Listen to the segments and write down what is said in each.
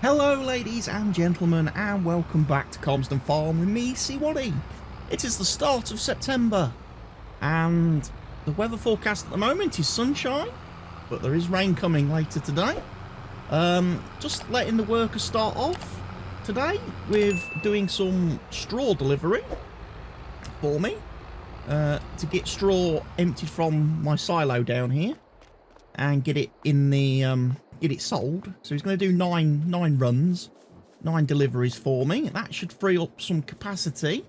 Hello ladies and gentlemen, and welcome back to Calmsden Farm with me, CWATTY. It is the start of September and the weather forecast at the moment is sunshine, but there is rain coming later today. Just letting the workers start off today with doing some straw delivery for me to get straw emptied from my silo down here and get it in the get it sold. So he's going to do nine runs, 9 deliveries for me. That should free up some capacity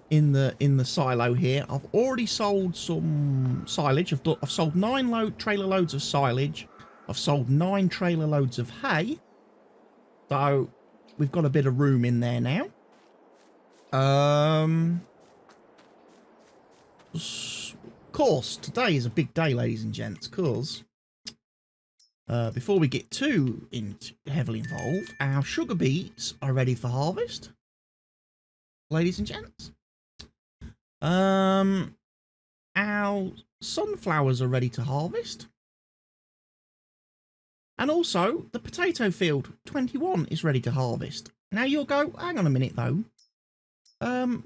in the silo here. I've already sold some silage. I've sold 9 trailer loads of silage. I've sold 9 trailer loads of hay. So we've got a bit of room in there now. Of course, today is a big day, ladies and gents, because before we get too heavily involved, our sugar beets are ready for harvest, ladies and gents. Our sunflowers are ready to harvest. And also, the potato field 21 is ready to harvest. Now you'll go, hang on a minute though.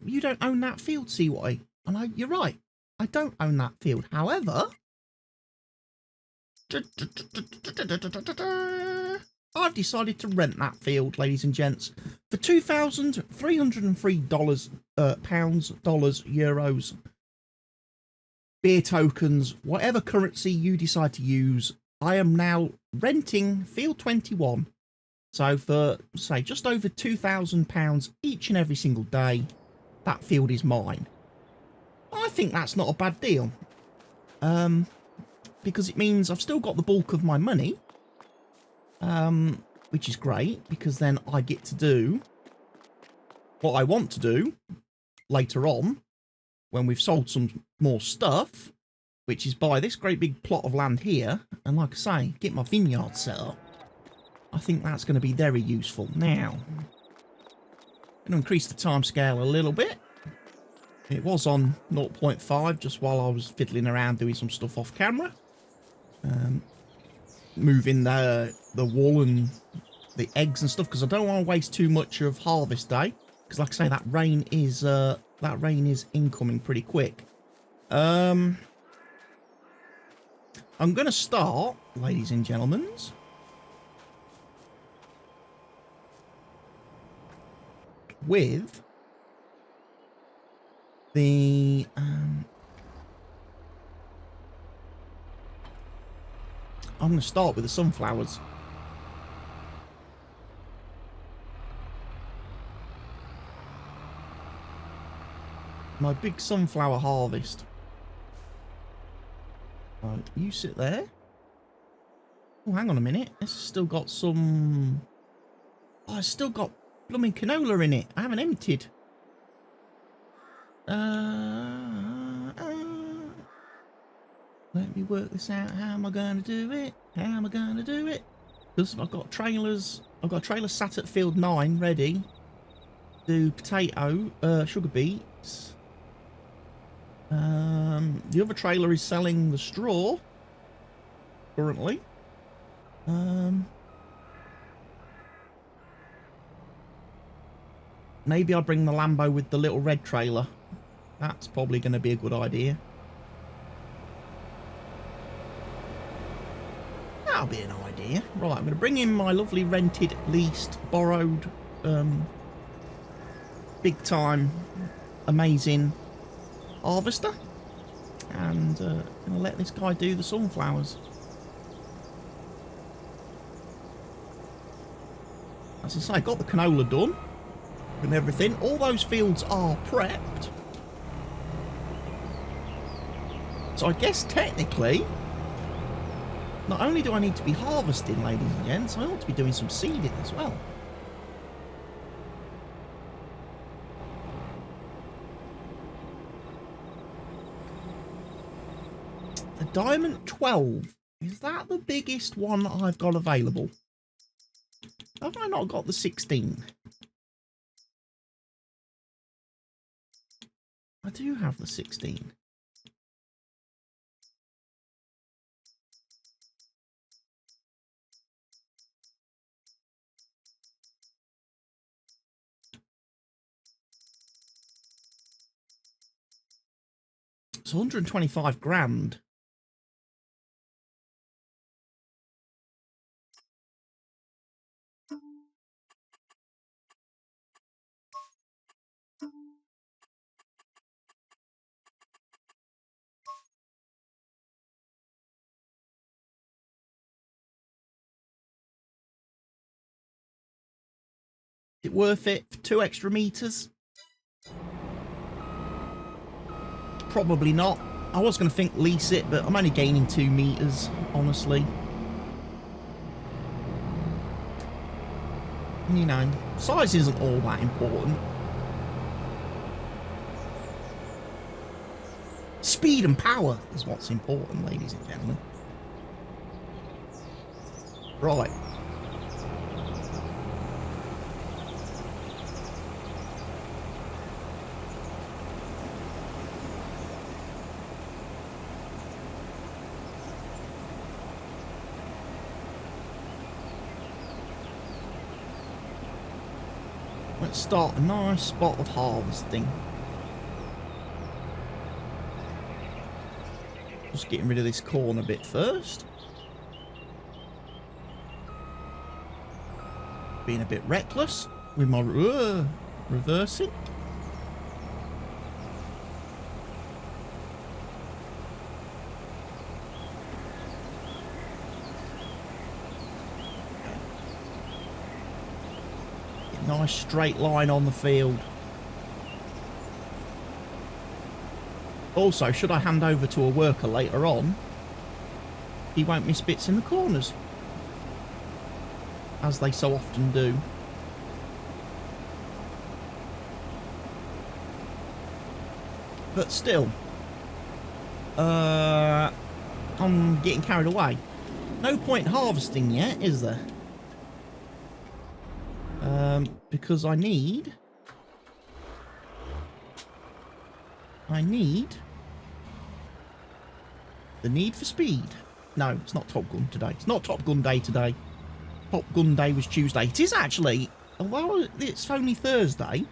You don't own that field, CWATTY. And you're right, I don't own that field. However, I've decided to rent that field, ladies and gents, for $2,303 pounds, dollars, euros, beer tokens, whatever currency you decide to use. I am now renting field 21. So for, say, just over £2,000 each and every single day, that field is mine. I think that's not a bad deal. Because it means I've still got the bulk of my money, which is great, because then I get to do what I want to do later on when we've sold some more stuff, which is buy this great big plot of land here, and like I say, get my vineyard set up. I think that's going to be very useful. Now, I'm going to increase the time scale a little bit. It was on 0.5 just while I was fiddling around doing some stuff off camera. Moving the wool and the eggs and stuff, because I don't want to waste too much of harvest day, because like I say, that rain is incoming pretty quick. I'm going to start, ladies and gentlemen, with the I'm going to start with the sunflowers. My big sunflower harvest. Right, you sit there. Oh, hang on a minute. This has still got some... Oh, it's still got blooming canola in it. I haven't emptied. Let me work this out. How am I going to do it? How am I going to do it? Because I've got trailers. I've got a trailer sat at field 9 ready. Do potato, sugar beets. The other trailer is selling the straw currently. Maybe I'll bring the Lambo with the little red trailer. That's probably going to be a good idea. That'll be an idea. Right, I'm going to bring in my lovely rented, leased, borrowed, big time, amazing harvester. And going to let this guy do the sunflowers. As I say, got the canola done and everything. All those fields are prepped. So I guess technically, not only do I need to be harvesting, ladies and gents, I ought to be doing some seeding as well. The Diamond 12. Is that the biggest one I've got available? Have I not got the 16? I do have the 16. It's 125 grand. Is it worth it for 2 extra meters? Probably not. I was going to think lease it, but I'm only gaining 2 meters, honestly. You know, size isn't all that important. Speed and power is what's important, ladies and gentlemen. Right. Let's start a nice spot of harvesting. Just getting rid of this corn a bit first. Being a bit reckless with my reversing. Nice straight line on the field. Also, should I hand over to a worker later on, he won't miss bits in the corners, as they so often do. But still, I'm getting carried away. No point harvesting yet, is there? Because I need the need for speed. No, it's not Top Gun today. It's not Top Gun Day today. Top Gun Day was Tuesday. It is actually, although it's only Thursday,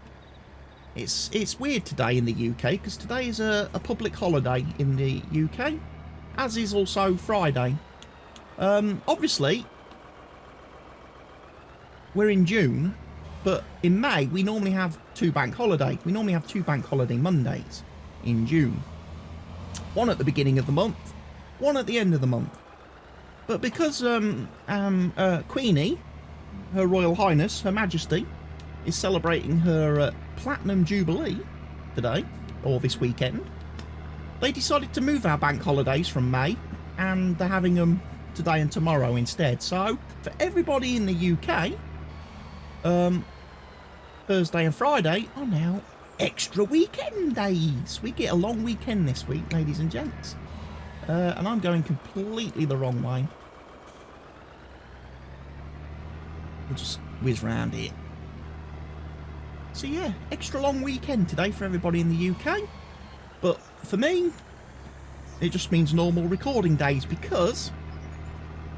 it's weird today in the UK, because today is a public holiday in the UK, as is also Friday. Obviously, we're in June, but in May, we normally have 2 bank holidays. We normally have 2 bank holiday Mondays in June. One at the beginning of the month, one at the end of the month. But because Queenie, Her Royal Highness, Her Majesty, is celebrating her Platinum Jubilee today, or this weekend, they decided to move our bank holidays from May, and they're having them today and tomorrow instead. So, for everybody in the UK, Thursday and Friday are now extra weekend days. We get a long weekend this week, ladies and gents. And I'm going completely the wrong way. We'll just whiz round here. So yeah, extra long weekend today for everybody in the UK. But for me, it just means normal recording days, because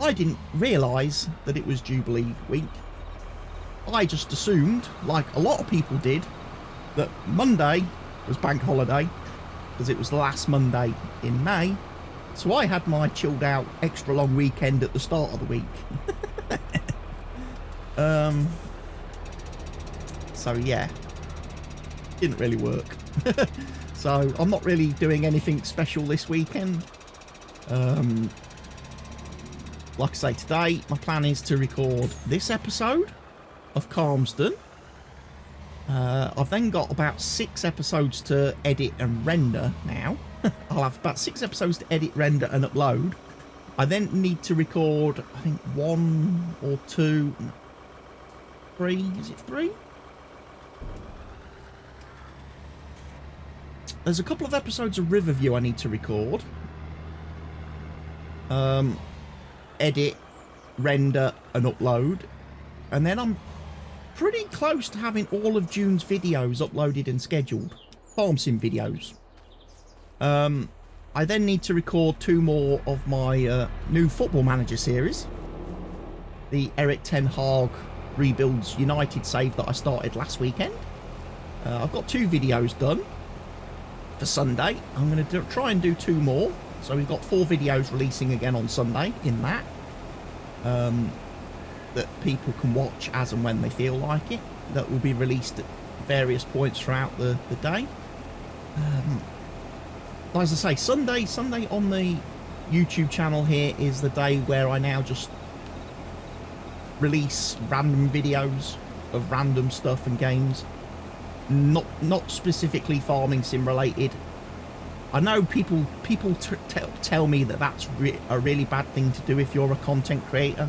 I didn't realise that it was Jubilee week. I just assumed, like a lot of people did, that Monday was bank holiday, because it was the last Monday in May. So I had my chilled out extra long weekend at the start of the week. So yeah, didn't really work. So I'm not really doing anything special this weekend. Like I say, today my plan is to record this episode of Calmsden. I've then got about 6 episodes to edit and render now. I'll have about 6 episodes to edit, render and upload. I then need to record, I think 1 or 2, 3, is it 3? There's a couple of episodes of Riverview I need to record. Edit, render and upload. And then I'm pretty close to having all of June's videos uploaded and scheduled. Farm sim videos. I then need to record 2 more of my new Football Manager series. The Eric Ten Hag Rebuilds United save that I started last weekend. I've got 2 videos done. for Sunday. I'm going to try and do 2 more. So we've got 4 videos releasing again on Sunday in that. That people can watch as and when they feel like it. That will be released at various points throughout the day. As I say, Sunday on the YouTube channel here is the day where I now just release random videos of random stuff and games. Not specifically farming sim related. I know people tell me that that's a really bad thing to do if you're a content creator,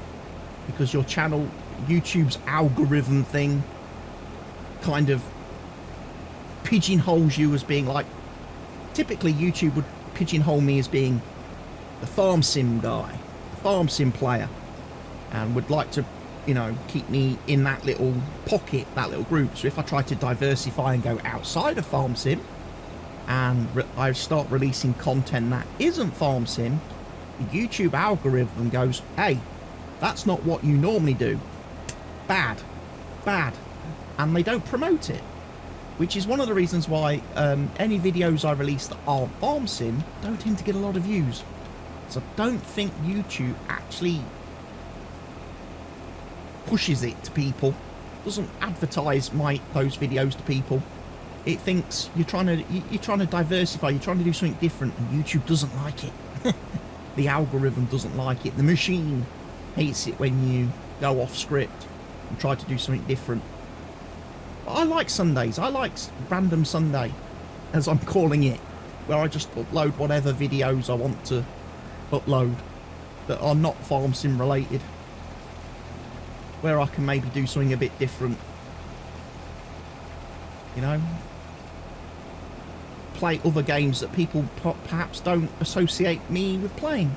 because your channel, YouTube's algorithm thing, kind of pigeonholes you as being like, typically YouTube would pigeonhole me as being the farm sim guy, the farm sim player, and would like to, you know, keep me in that little pocket, that little group. So if I try to diversify and go outside of farm sim, and I start releasing content that isn't farm sim, the YouTube algorithm goes, hey, that's not what you normally do. Bad. And they don't promote it, which is one of the reasons why any videos I release that aren't farm sim don't tend to get a lot of views. So I don't think YouTube actually pushes it to people, doesn't advertise those videos to people. It thinks you're trying to diversify, you're trying to do something different, and YouTube doesn't like it. The algorithm doesn't like it. The machine hates it when you go off script and try to do something different. But I like Sundays. I like Random Sunday, as I'm calling it, where I just upload whatever videos I want to upload that are not farm sim related, where I can maybe do something a bit different, you know, play other games that people perhaps don't associate me with playing.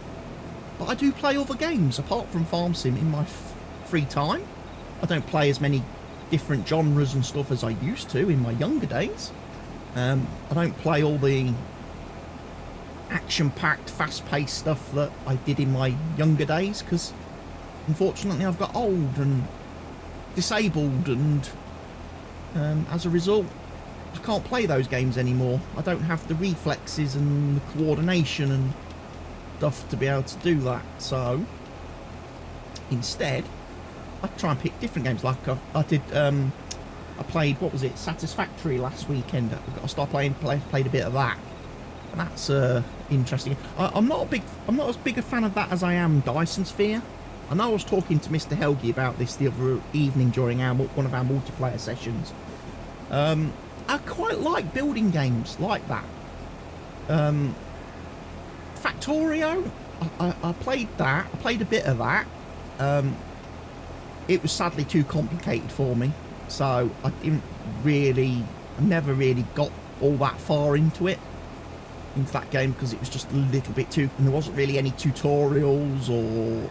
But I do play other games apart from farm sim in my free time. I don't play as many different genres and stuff as I used to in my younger days. I don't play all the action-packed, fast-paced stuff that I did in my younger days, because unfortunately I've got old and disabled, and as a result I can't play those games anymore. I don't have the reflexes and the coordination and stuff to be able to do that. So instead I try and pick different games. Like I did I played, what was it, Satisfactory last weekend. I started played a bit of that, and that's interesting. I'm not as big a fan of that as I am Dyson Sphere. I know I was talking to Mr. Helgi about this the other evening during one of our multiplayer sessions. I quite like building games like that. Factorio, I played that. I played a bit of that. It was sadly too complicated for me, so I never really got all that far into that game, because it was just a little bit too, and there wasn't really any tutorials or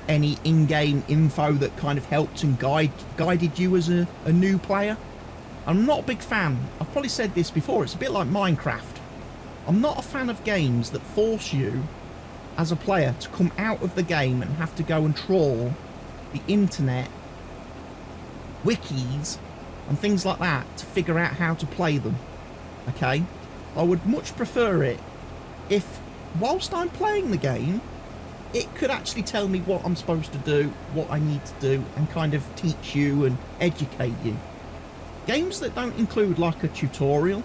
any in-game info that kind of helped and guided you as a new player. I'm not a big fan. I've probably said this before. It's a bit like Minecraft. I'm not a fan of games that force you as a player to come out of the game and have to go and trawl the internet, wikis and things like that to figure out how to play them. Okay? I would much prefer it if, whilst I'm playing the game, it could actually tell me what I'm supposed to do, what I need to do, and kind of teach you and educate you. Games that don't include like a tutorial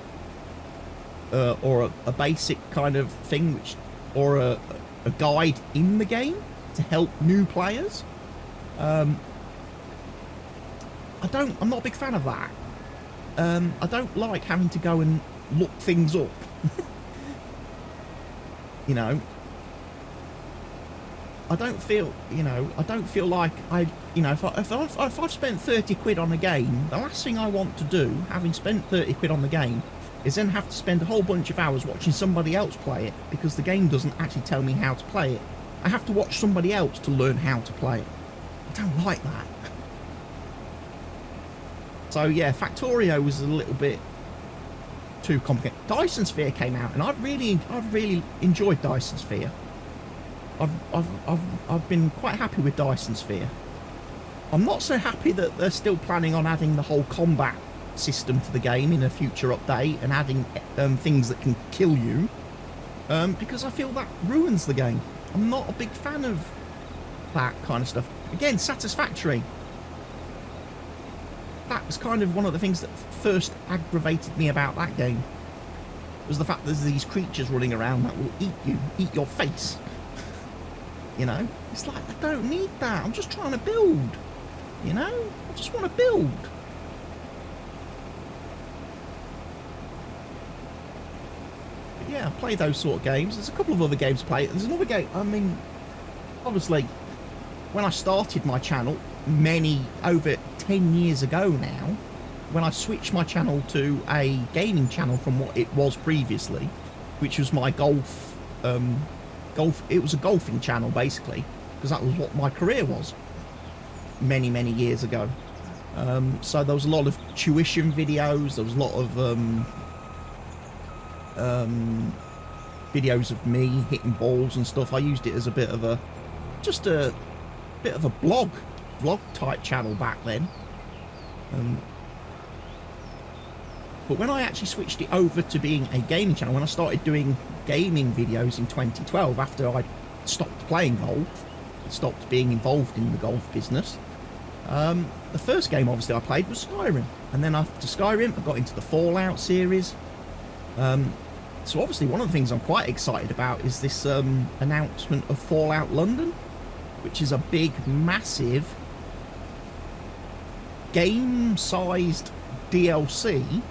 or a basic kind of thing, or a guide in the game to help new players, I'm not a big fan of that. I don't like having to go and look things up. You know, I don't feel like if I've spent 30 quid on a game, the last thing I want to do, having spent 30 quid on the game, is then have to spend a whole bunch of hours watching somebody else play it, because the game doesn't actually tell me how to play it. I have to watch somebody else to learn how to play it. I don't like that. So yeah, Factorio was a little bit too complicated. Dyson Sphere came out, and I've really enjoyed Dyson Sphere. I've been quite happy with Dyson Sphere. I'm not so happy that they're still planning on adding the whole combat system to the game in a future update and adding things that can kill you, because I feel that ruins the game. I'm not a big fan of that kind of stuff. Again, Satisfactory. That was kind of one of the things that first aggravated me about that game, was the fact that there's these creatures running around that will eat you, eat your face. You know? It's like, I don't need that. I'm just trying to build. You know? I just want to build. But yeah, I play those sort of games. There's a couple of other games to play. There's another game, I mean, obviously, when I started my channel, over 10 years ago now, when I switched my channel to a gaming channel from what it was previously, which was my golf, it was a golfing channel basically, because that was what my career was many years ago. So there was a lot of tuition videos, there was a lot of videos of me hitting balls and stuff. I used it as a bit of a, just a bit of a vlog type channel back then. But when I actually switched it over to being a gaming channel, when I started doing gaming videos in 2012, after I stopped playing golf, stopped being involved in the golf business, the first game obviously I played was Skyrim. And then after Skyrim, I got into the Fallout series. So obviously one of the things I'm quite excited about is this announcement of Fallout London, which is a big, massive, game-sized DLC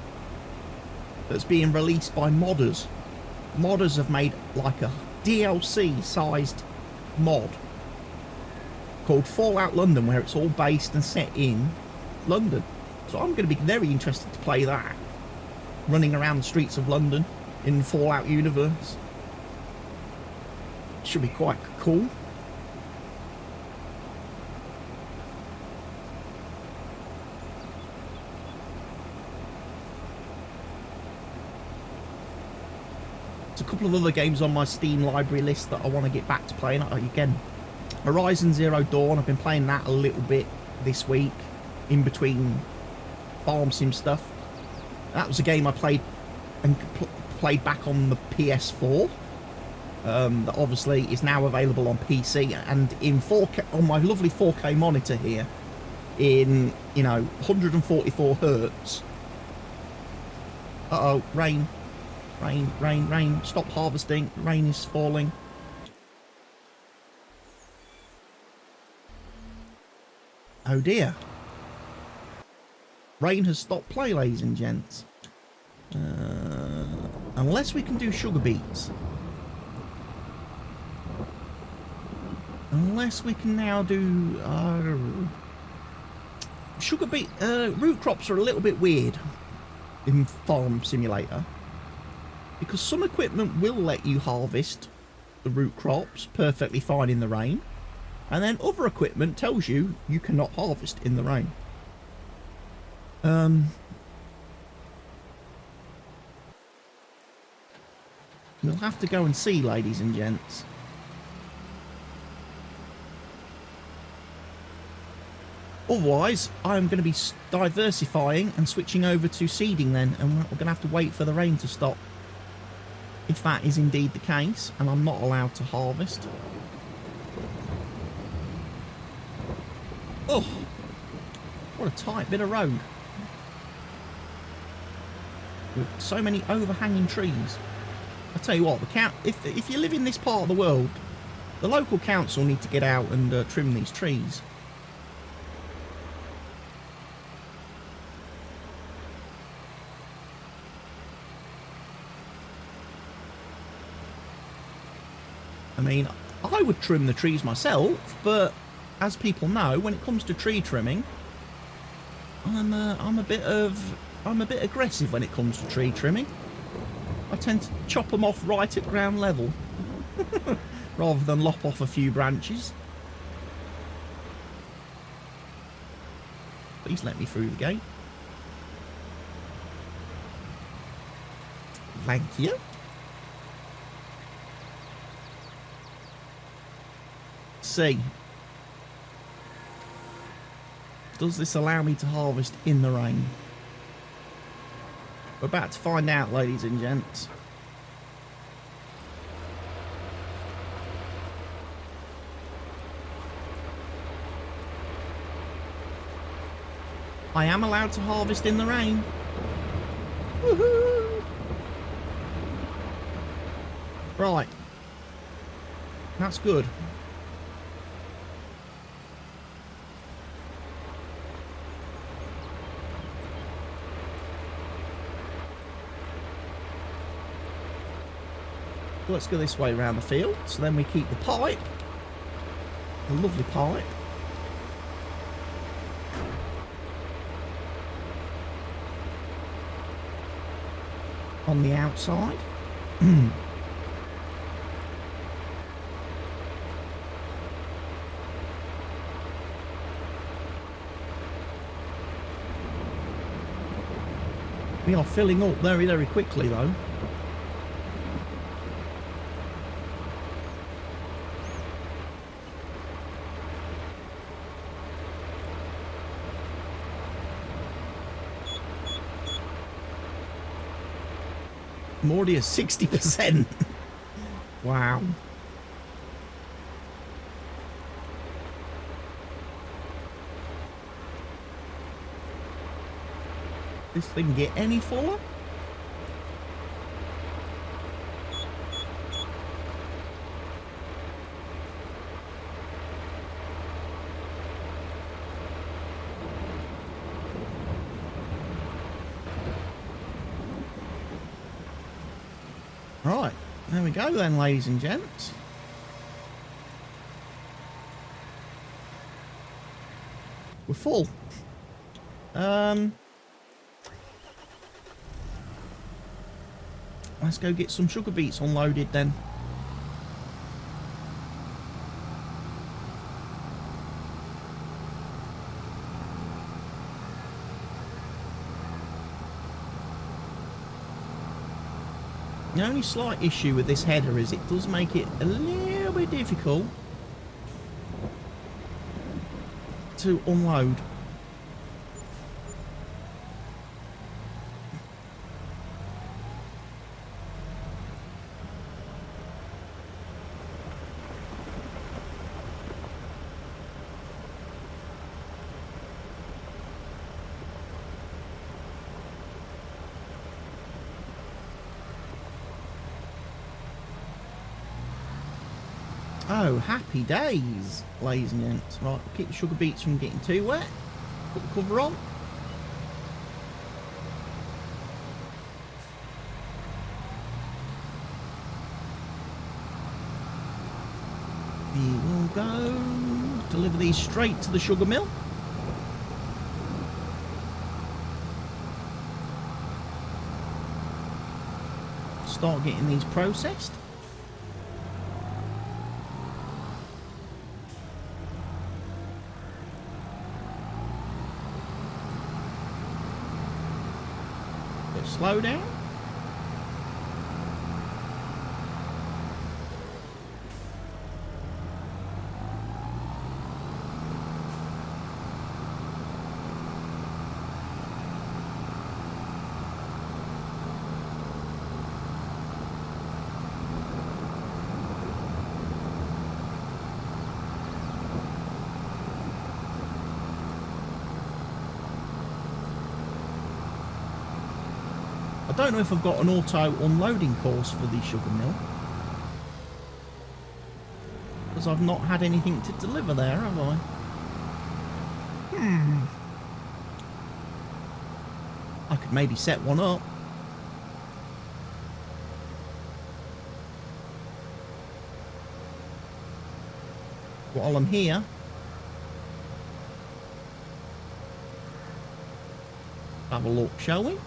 that's being released by modders. Modders have made like a DLC-sized mod called Fallout London, where it's all based and set in London. So I'm going to be very interested to play that, running around the streets of London in the Fallout universe. Should be quite cool. There's a couple of other games on my Steam library list that I want to get back to playing. Again, Horizon Zero Dawn, I've been playing that a little bit this week, in between farm sim stuff. That was a game I played and played back on the PS4. That obviously is now available on PC and in 4K on my lovely 4K monitor here, in, you know, 144 hertz. Uh-oh, rain. Rain, rain, rain. Stop harvesting. Rain is falling. Oh dear. Rain has stopped play, ladies and gents. Unless we can do Sugar Beets. Unless we can now do Sugar Beet. Root crops are a little bit weird in Farm Simulator, because some equipment will let you harvest the root crops perfectly fine in the rain, and then other equipment tells you you cannot harvest in the rain. We'll have to go and see, ladies and gents. Otherwise, I'm going to be diversifying and switching over to seeding then, and we're going to have to wait for the rain to stop, if that is indeed the case, and I'm not allowed to harvest. Oh, what a tight bit of road. With so many overhanging trees. I tell you what, if you live in this part of the world, the local council need to get out and trim these trees. I mean, I would trim the trees myself, but as people know, when it comes to tree trimming, I'm a bit aggressive when it comes to tree trimming. I tend to chop them off right at ground level, rather than lop off a few branches. Please let me through the gate. Thank you. See, does this allow me to harvest in the rain? We're about to find out, ladies and gents. I am allowed to harvest in the rain. Woohoo! Right. That's good. Let's go this way around the field. So then we keep the pipe. A lovely pipe. On the outside. We are filling up very, very quickly though. I'm already at 60%. Wow. This thing get any fuller? Right, there we go then, ladies and gents. We're full. Let's go get some sugar beets unloaded then. The only slight issue with this header is it does make it a little bit difficult to unload. Oh, happy days, ladies and gents. Right, keep the sugar beets from getting too wet. Put the cover on. Here we'll go. Deliver these straight to the sugar mill. Start getting these processed. Slow down. I don't know if I've got an auto unloading course for the sugar mill, because I've not had anything to deliver there, have I? I could maybe set one up. While I'm here. Have a look, shall we?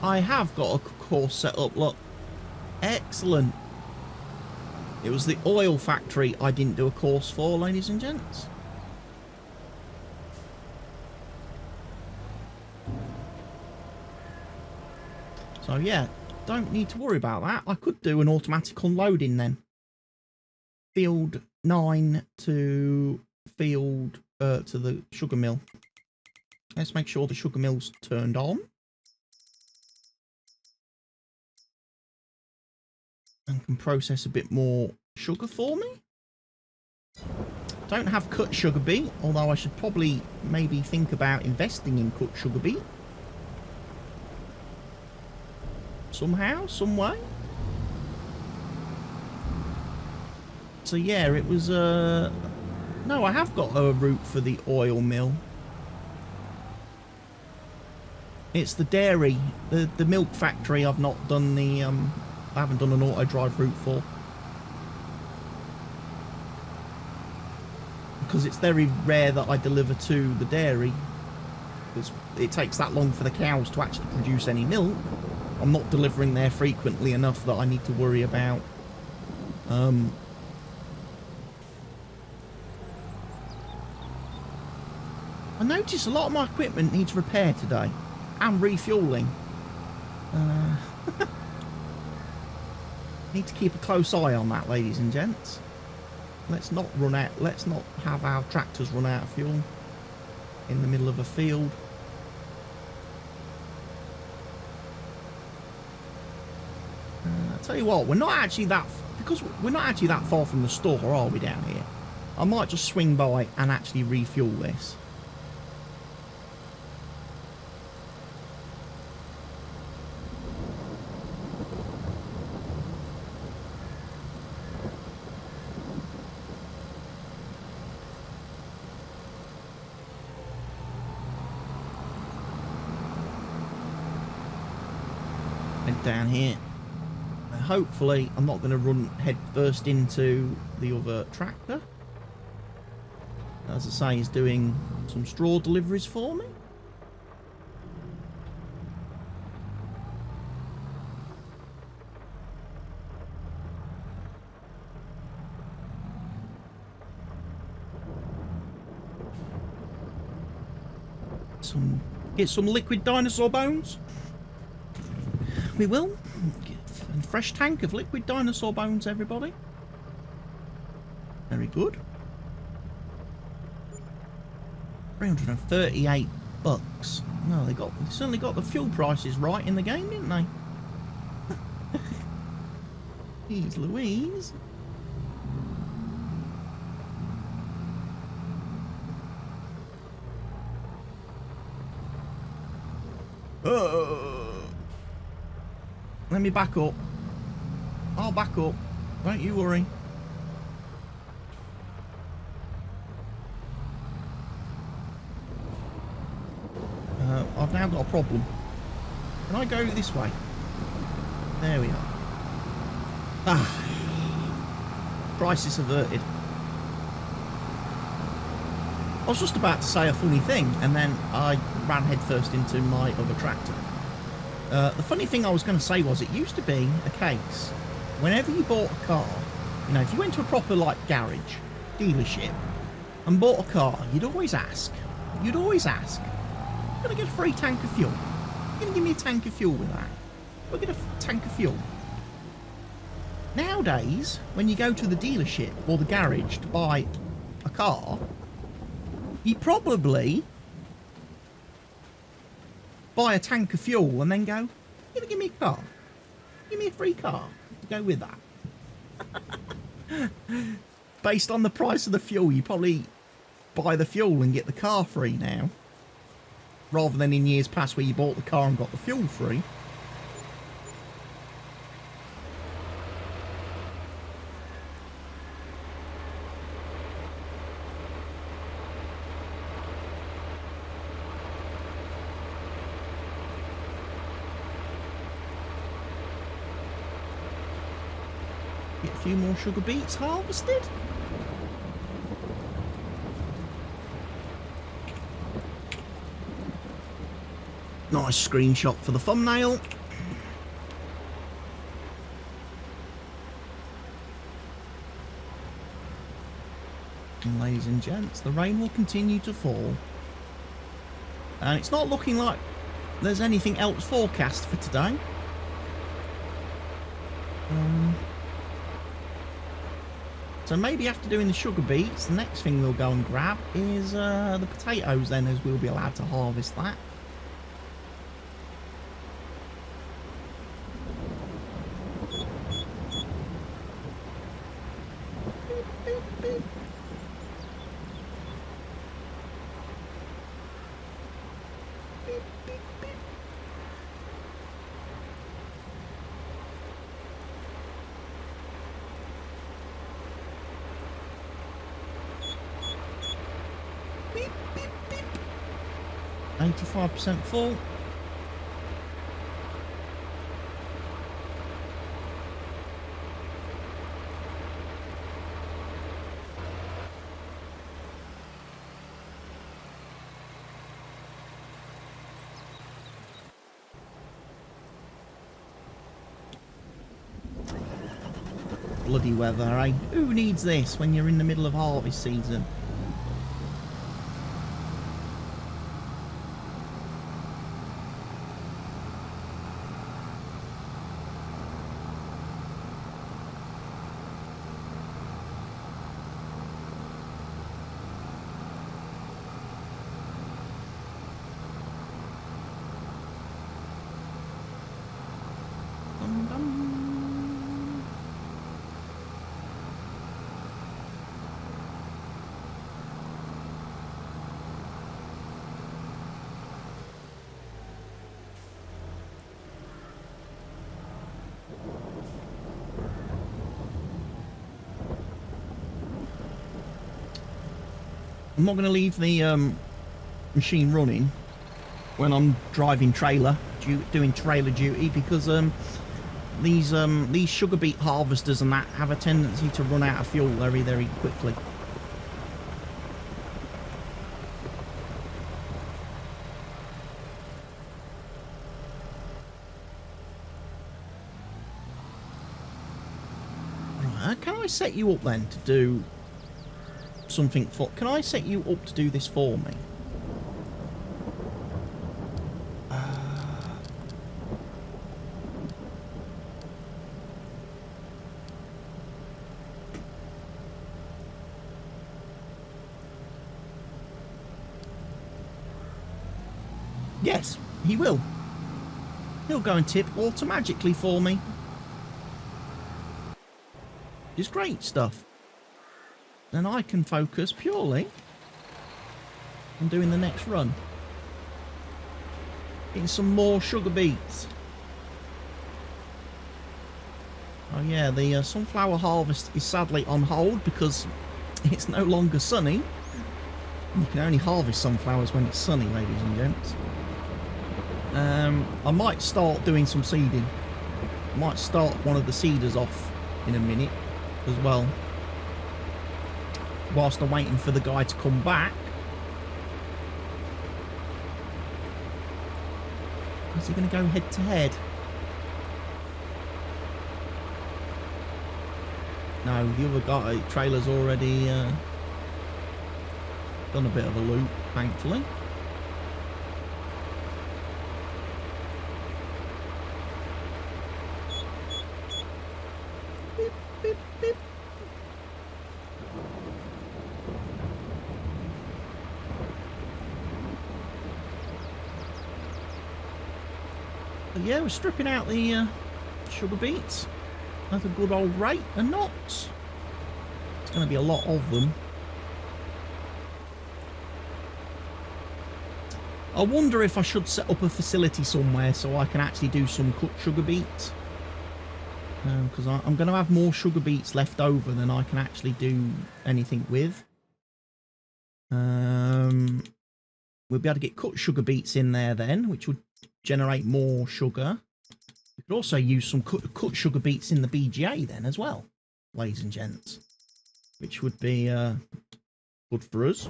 I have got a course set up, look. Excellent. It was the oil factory I didn't do a course for, ladies and gents. So yeah, don't need to worry about that. I could do an automatic unloading then. Field 9 to field to the sugar mill. Let's make sure the sugar mill's turned on. And can process a bit more sugar for me. Don't have cut sugar beet, although I should probably maybe think about investing in cut sugar beet. Somehow, some way. So yeah, it was no, I have got a route for the oil mill. It's the dairy, the milk factory I've not done the I haven't done an auto drive route for. Because it's very rare that I deliver to the dairy. Because it takes that long for the cows to actually produce any milk. I'm not delivering there frequently enough that I need to worry about. I notice a lot of my equipment needs repair today. And refueling. Need to keep a close eye on that, ladies and gents. Let's not have our tractors run out of fuel in the middle of a field. I'll tell you what, we're not actually that far from the store, are we, down here? I might just swing by and actually refuel this. Down here. Hopefully I'm not going to run head first into the other tractor. As I say, he's doing some straw deliveries for me. Get some liquid dinosaur bones. We will. Get a fresh tank of liquid dinosaur bones, everybody. Very good. 338 bucks. No, they certainly got the fuel prices right in the game, didn't they? Jeez Louise. Let me back up. I'll back up. Don't you worry. I've now got a problem. Can I go this way? There we are. Ah. Crisis averted. I was just about to say a funny thing, and then I ran headfirst into my other tractor. The funny thing I was going to say was, it used to be a case, whenever you bought a car, you know, if you went to a proper, like, garage, dealership, and bought a car, you'd always ask, I'm going to get a free tank of fuel. You're going to give me a tank of fuel with that. I'll get a tank of fuel. Nowadays, when you go to the dealership or the garage to buy a car, you probably buy a tank of fuel and then go, you're going to give me a car. Give me a free car to go with that. Based on the price of the fuel, you probably buy the fuel and get the car free now. Rather than in years past where you bought the car and got the fuel free. Get a few more sugar beets harvested. Nice screenshot for the thumbnail. And ladies and gents, the rain will continue to fall. And it's not looking like there's anything else forecast for today. So maybe after doing the sugar beets, the next thing we'll go and grab is the potatoes then, as we'll be allowed to harvest that. Beep, beep, beep. 85% full. Bloody weather, eh? Who needs this when you're in the middle of harvest season? I'm not going to leave the machine running when I'm driving trailer, doing trailer duty, because these sugar beet harvesters and that have a tendency to run out of fuel very, very quickly. Right, can I set you up then to do something for... Can I set you up to do this for me? Yes, he will. He'll go and tip automatically for me. It's great stuff. Then I can focus purely on doing the next run. Getting some more sugar beets. Oh yeah, the sunflower harvest is sadly on hold because it's no longer sunny. You can only harvest sunflowers when it's sunny, ladies and gents. I might start doing some seeding. I might start one of the seeders off in a minute as well. Whilst I'm waiting for the guy to come back. Is he going to go head to head? No, the other guy, trailer's already done a bit of a loop, thankfully. Beep, beep, beep. But yeah, we're stripping out the sugar beets at a good old rate of knots. It's going to be a lot of them. I wonder if I should set up a facility somewhere so I can actually do some cut sugar beets. Because I'm going to have more sugar beets left over than I can actually do anything with. We'll be able to get cut sugar beets in there then, which would generate more sugar. We could also use some cut sugar beets in the BGA then as well, ladies and gents, which would be good for us.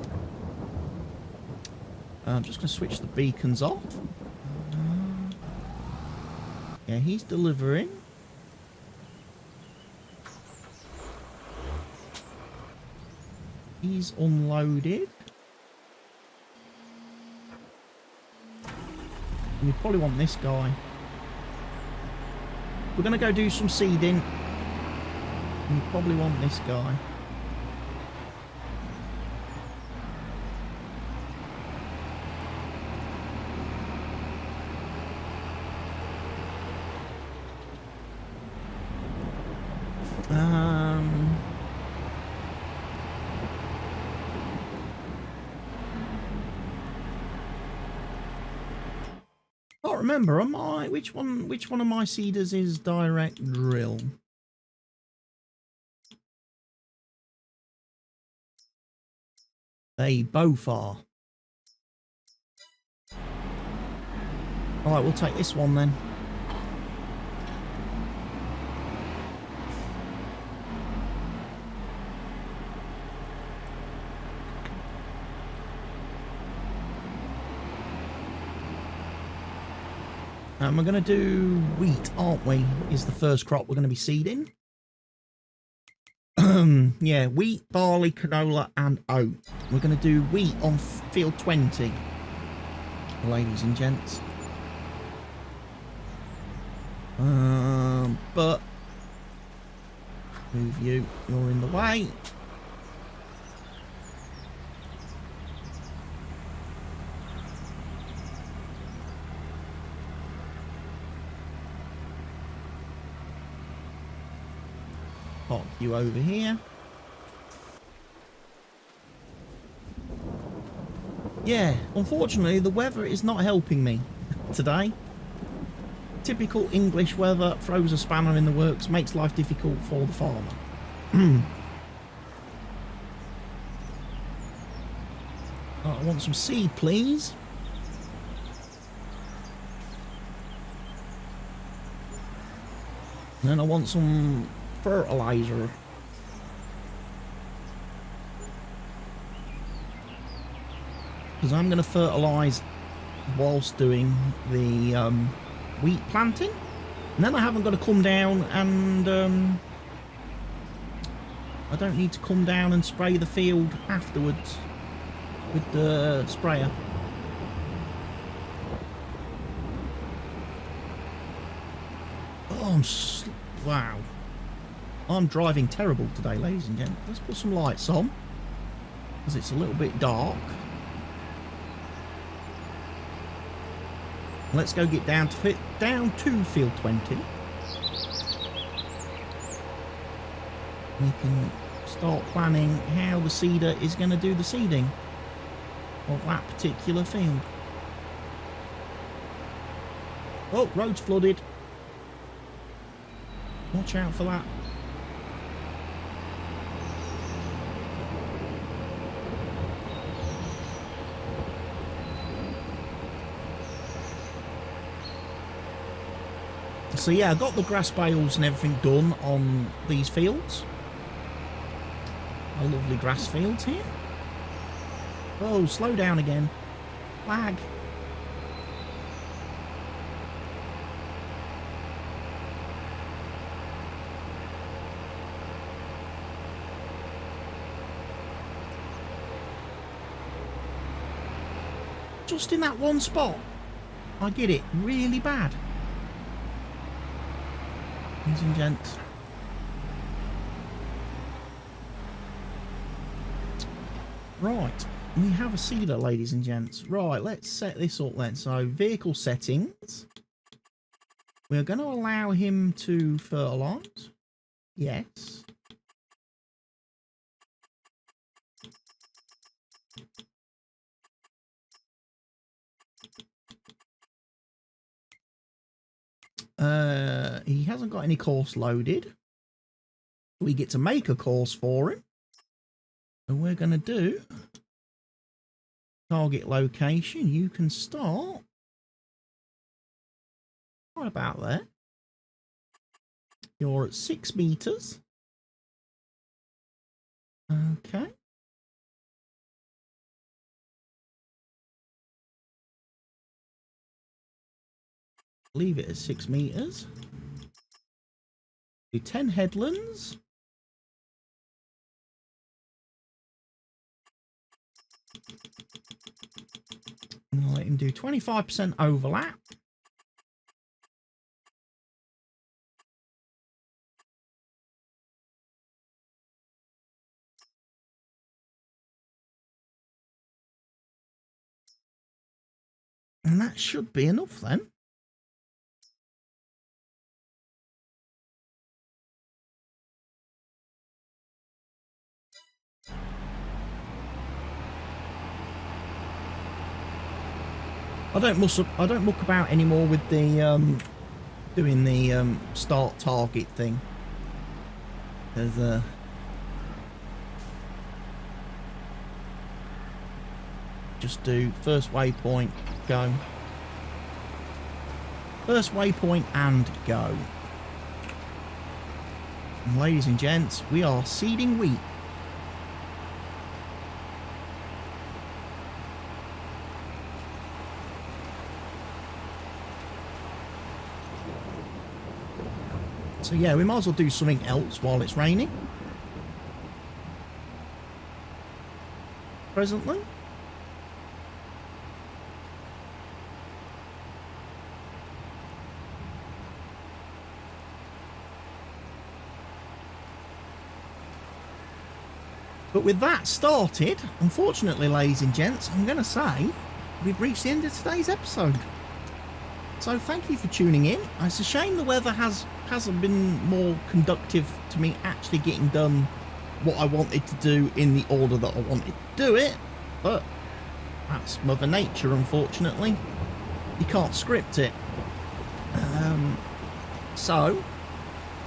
I'm just going to switch the beacons off. Yeah, he's delivering. He's unloaded. And we probably want this guy. we're going to go do some seeding. You probably want this guy. Can't remember. Which one of my seeders is direct drill? They both are. Alright, we'll take this one then. And we're going to do wheat, aren't we? Is the first crop we're going to be seeding. Yeah, wheat, barley, canola and oat. We're going to do wheat on field 20, ladies and gents. But move you, you're in the way. Park you over here. Yeah, unfortunately the weather is not helping me today. Typical English weather throws a spanner in the works, makes life difficult for the farmer. I want some seed, please. And then I want some fertilizer. Because I'm going to fertilise whilst doing the wheat planting. And then I haven't got to come down and I don't need to come down and spray the field afterwards with the sprayer. Oh, wow. I'm driving terrible today, ladies and gents. Let's put some lights on, because it's a little bit dark. Let's go get down to field 20. We can start planning how the seeder is going to do the seeding of that particular field. Oh, road's flooded. Watch out for that. So yeah, I got the grass bales and everything done on these fields. A lovely grass fields here. Oh, slow down again. Lag. Just in that one spot. I get it really bad. Ladies and gents. Right, we have a seeder, ladies and gents. Right, let's set this up then. So, vehicle settings. We're going to allow him to fertilise. Yes. He hasn't got any course loaded. We get to make a course for him. And we're going to do target location. You can start right about there. You're at 6 meters. Okay. Leave it at 6 meters. Do 10 headlands. And I'll let him do 25% overlap. And that should be enough then. I don't muck about anymore with the doing the start target thing. There's just do first waypoint, go. First waypoint and go. And ladies and gents, we are seeding wheat. So yeah, we might as well do something else while it's raining. Presently. But with that started, unfortunately, ladies and gents, I'm going to say we've reached the end of today's episode. So thank you for tuning in. It's a shame the weather hasn't been more conductive to me actually getting done what I wanted to do in the order that I wanted to do it. But that's Mother Nature, unfortunately. You can't script it. So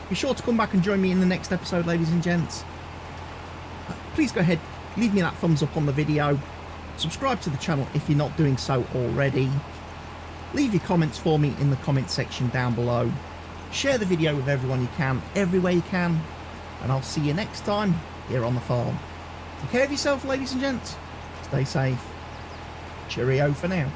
be sure to come back and join me in the next episode, ladies and gents. Please go ahead, leave me that thumbs up on the video. Subscribe to the channel if you're not doing so already. Leave your comments for me in the comment section down below. Share the video with everyone you can, everywhere you can. And I'll see you next time here on the farm. Take care of yourself, ladies and gents. Stay safe. Cheerio for now.